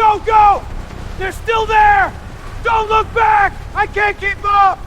Go, go! They're still there! Don't look back! I can't keep up!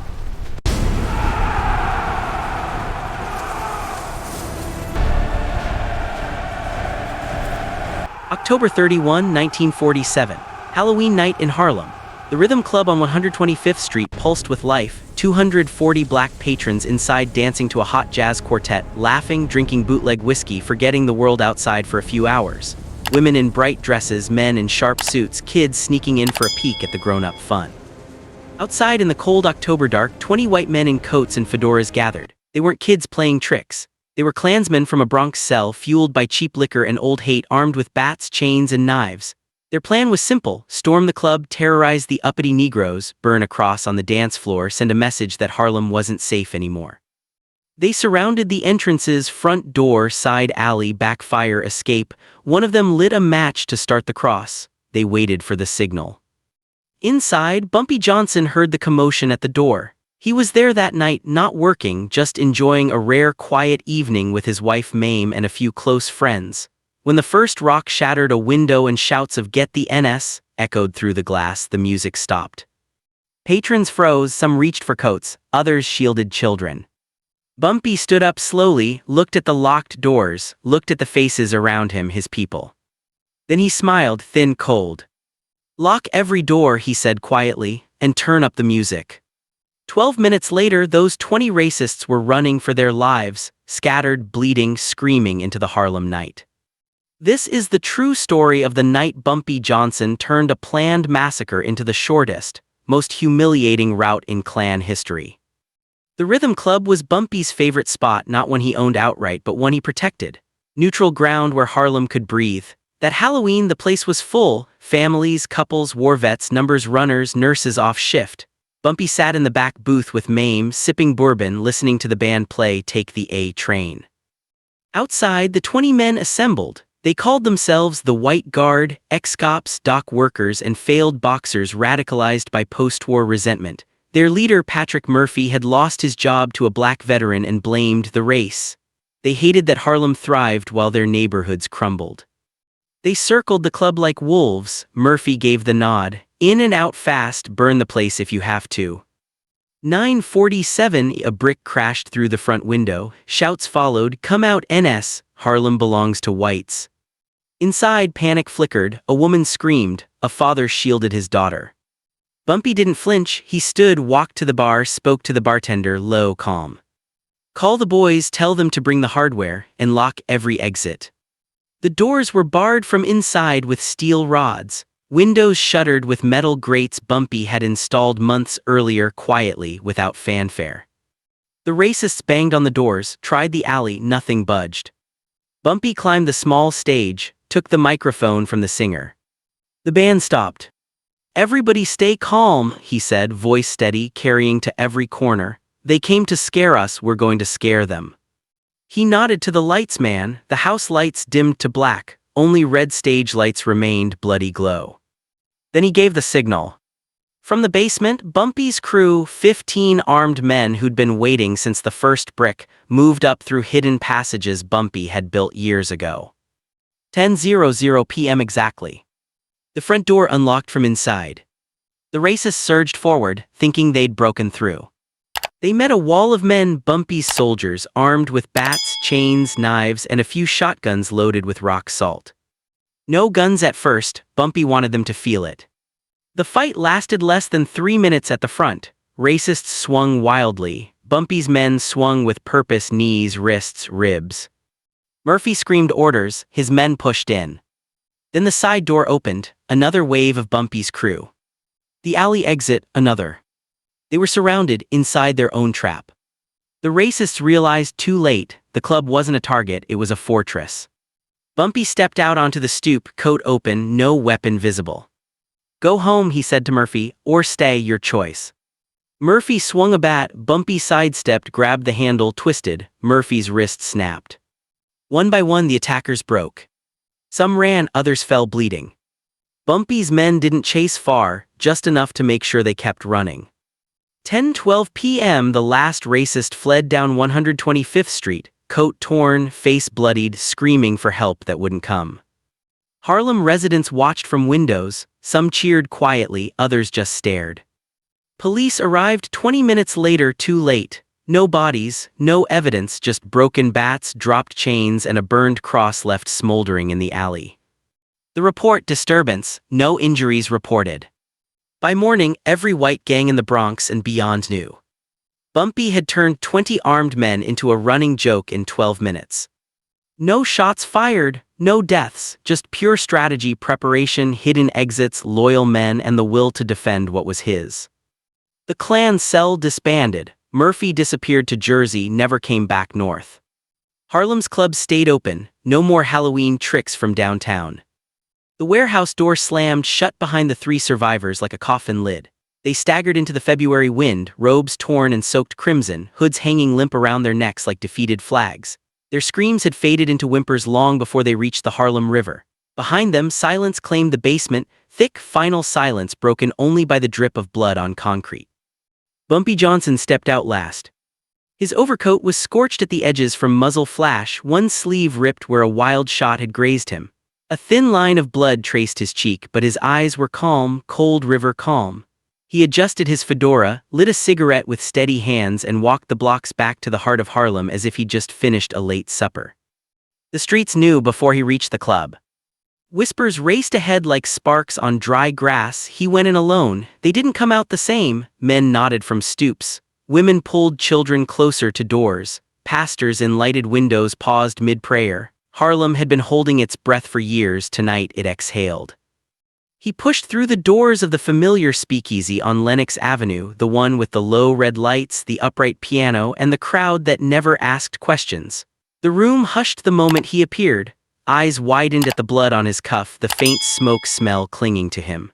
October 31, 1947. Halloween night in Harlem. The Rhythm Club on 125th Street pulsed with life, 240 black patrons inside dancing to a hot jazz quartet, laughing, drinking bootleg whiskey, forgetting the world outside for a few hours. Women in bright dresses, men in sharp suits, kids sneaking in for a peek at the grown-up fun. Outside in the cold October dark, 20 white men in coats and fedoras gathered. They weren't kids playing tricks. They were Klansmen from a Bronx cell, fueled by cheap liquor and old hate, armed with bats, chains, and knives. Their plan was simple: storm the club, terrorize the uppity Negroes, burn a cross on the dance floor, send a message that Harlem wasn't safe anymore. They surrounded the entrances: front door, side alley, back fire escape. One of them lit a match to start the cross. They waited for the signal. Inside, Bumpy Johnson heard the commotion at the door. He was there that night, not working, just enjoying a rare, quiet evening with his wife Mame and a few close friends. When the first rock shattered a window and shouts of "Get the NS" echoed through the glass, the music stopped. Patrons froze, some reached for coats, others shielded children. Bumpy stood up slowly, looked at the locked doors, looked at the faces around him, his people. Then he smiled, thin, cold. "Lock every door," he said quietly, "and turn up the music." 12 minutes later, those 20 racists were running for their lives, scattered, bleeding, screaming into the Harlem night. This is the true story of the night Bumpy Johnson turned a planned massacre into the shortest, most humiliating rout in Klan history. The Rhythm Club was Bumpy's favorite spot, not one he owned outright, but one he protected. Neutral ground where Harlem could breathe. That Halloween, the place was full: families, couples, war vets, numbers, runners, nurses off shift. Bumpy sat in the back booth with Mame, sipping bourbon, listening to the band play "Take the A Train." Outside, the 20 men assembled. They called themselves the White Guard, ex-cops, dock workers, and failed boxers radicalized by post-war resentment. Their leader, Patrick Murphy, had lost his job to a black veteran and blamed the race. They hated that Harlem thrived while their neighborhoods crumbled. They circled the club like wolves. Murphy gave the nod. "In and out fast, burn the place if you have to." 9:47, a brick crashed through the front window. Shouts followed, "Come out, NS, Harlem belongs to whites." Inside, panic flickered. A woman screamed. A father shielded his daughter. Bumpy didn't flinch. He stood, walked to the bar, spoke to the bartender, low, calm. "Call the boys, tell them to bring the hardware, and lock every exit." The doors were barred from inside with steel rods. Windows shuttered with metal grates Bumpy had installed months earlier, quietly, without fanfare. The racists banged on the doors, tried the alley, nothing budged. Bumpy climbed the small stage, took the microphone from the singer. The band stopped. "Everybody stay calm," he said, voice steady, carrying to every corner. "They came to scare us, we're going to scare them." He nodded to the lights man. The house lights dimmed to black. Only red stage lights remained, bloody glow. Then he gave the signal. From the basement, Bumpy's crew, 15 armed men who'd been waiting since the first brick, moved up through hidden passages Bumpy had built years ago. 10:00 p.m. exactly. The front door unlocked from inside. The racists surged forward, thinking they'd broken through. They met a wall of men, Bumpy's soldiers, armed with bats, chains, knives, and a few shotguns loaded with rock salt. No guns at first. Bumpy wanted them to feel it. The fight lasted less than 3 minutes at the front. Racists swung wildly. Bumpy's men swung with purpose: knees, wrists, ribs. Murphy screamed orders. His men pushed in. Then the side door opened. Another wave of Bumpy's crew. The alley exit, another. They were surrounded, inside their own trap. The racists realized too late. The club wasn't a target, it was a fortress. Bumpy stepped out onto the stoop, coat open, no weapon visible. "Go home," he said to Murphy, "or stay, your choice." Murphy swung a bat. Bumpy sidestepped, grabbed the handle, twisted. Murphy's wrist snapped. One by one, the attackers broke. Some ran, others fell bleeding. Bumpy's men didn't chase far, just enough to make sure they kept running. 10:12 p.m. the last racist fled down 125th Street, coat torn, face bloodied, screaming for help that wouldn't come. Harlem residents watched from windows, some cheered quietly, others just stared. Police arrived 20 minutes later, too late. No bodies, no evidence, just broken bats, dropped chains, and a burned cross left smoldering in the alley. The report: disturbance, no injuries reported. By morning, every white gang in the Bronx and beyond knew. Bumpy had turned 20 armed men into a running joke in 12 minutes. No shots fired, no deaths, just pure strategy, preparation, hidden exits, loyal men, and the will to defend what was his. The Klan cell disbanded. Murphy disappeared to Jersey, never came back north. Harlem's clubs stayed open, no more Halloween tricks from downtown. The warehouse door slammed shut behind the three survivors like a coffin lid. They staggered into the February wind, robes torn and soaked crimson, hoods hanging limp around their necks like defeated flags. Their screams had faded into whimpers long before they reached the Harlem River. Behind them, silence claimed the basement, thick, final silence broken only by the drip of blood on concrete. Bumpy Johnson stepped out last. His overcoat was scorched at the edges from muzzle flash, one sleeve ripped where a wild shot had grazed him. A thin line of blood traced his cheek, but his eyes were calm, cold river calm. He adjusted his fedora, lit a cigarette with steady hands, and walked the blocks back to the heart of Harlem as if he'd just finished a late supper. The streets knew before he reached the club. Whispers raced ahead like sparks on dry grass. He went in alone. They didn't come out the same. Men nodded from stoops. Women pulled children closer to doors. Pastors in lighted windows paused mid-prayer. Harlem had been holding its breath for years. Tonight it exhaled. He pushed through the doors of the familiar speakeasy on Lenox Avenue, the one with the low red lights, the upright piano, and the crowd that never asked questions. The room hushed the moment he appeared. Eyes widened at the blood on his cuff, the faint smoke smell clinging to him.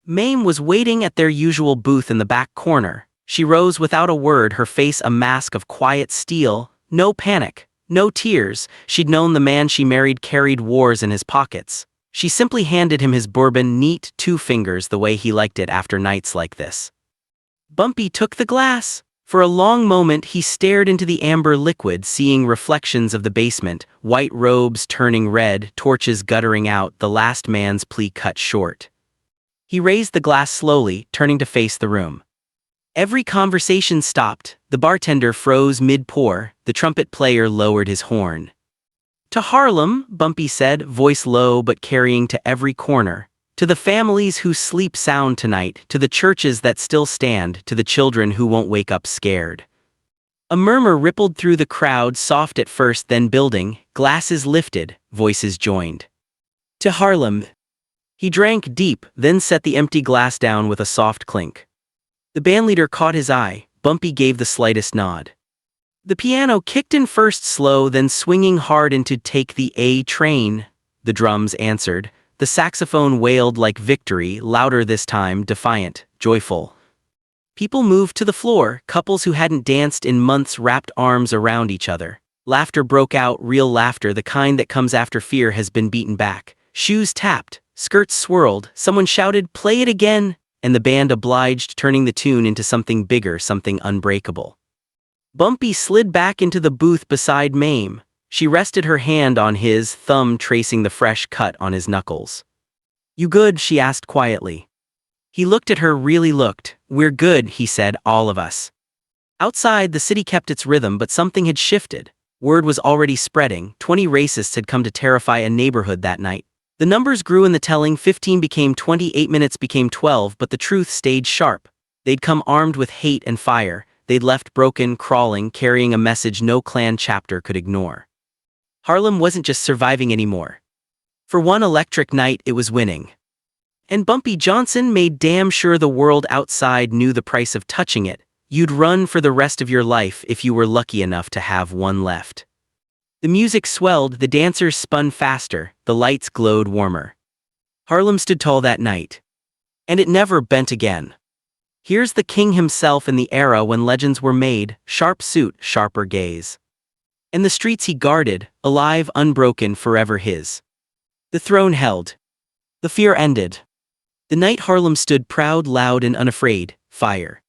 Mame was waiting at their usual booth in the back corner. She rose without a word, her face a mask of quiet steel. No panic, no tears. She'd known the man she married carried wars in his pockets. She simply handed him his bourbon, neat, 2 fingers, the way he liked it after nights like this. Bumpy took the glass. For a long moment he stared into the amber liquid, seeing reflections of the basement, white robes turning red, torches guttering out, the last man's plea cut short. He raised the glass slowly, turning to face the room. Every conversation stopped. The bartender froze mid-pour, the trumpet player lowered his horn. "To Harlem," Bumpy said, voice low but carrying to every corner. "To the families who sleep sound tonight, to the churches that still stand, to the children who won't wake up scared." A murmur rippled through the crowd, soft at first, then building. Glasses lifted, voices joined. "To Harlem." He drank deep, then set the empty glass down with a soft clink. The bandleader caught his eye. Bumpy gave the slightest nod. The piano kicked in first slow, then swinging hard into "Take the A Train." The drums answered. The saxophone wailed like victory, louder this time, defiant, joyful. People moved to the floor. Couples who hadn't danced in months wrapped arms around each other. Laughter broke out, real laughter, the kind that comes after fear has been beaten back. Shoes tapped, skirts swirled, someone shouted, "Play it again!" and the band obliged, turning the tune into something bigger, something unbreakable. Bumpy slid back into the booth beside Mame. She rested her hand on his, thumb tracing the fresh cut on his knuckles. "You good?" she asked quietly. He looked at her, really looked. "We're good," he said, "all of us." Outside, the city kept its rhythm, but something had shifted. Word was already spreading. 20 racists had come to terrify a neighborhood that night. The numbers grew in the telling. 15 became 20, 8 minutes became 12, but the truth stayed sharp. They'd come armed with hate and fire. They'd left broken, crawling, carrying a message no Klan chapter could ignore. Harlem wasn't just surviving anymore. For one electric night, it was winning. And Bumpy Johnson made damn sure the world outside knew the price of touching it. You'd run for the rest of your life if you were lucky enough to have one left. The music swelled, the dancers spun faster, the lights glowed warmer. Harlem stood tall that night. And it never bent again. Here's the king himself in the era when legends were made, sharp suit, sharper gaze. And the streets he guarded, alive, unbroken, forever his. The throne held. The fear ended. The night Harlem stood proud, loud, and unafraid. Fire.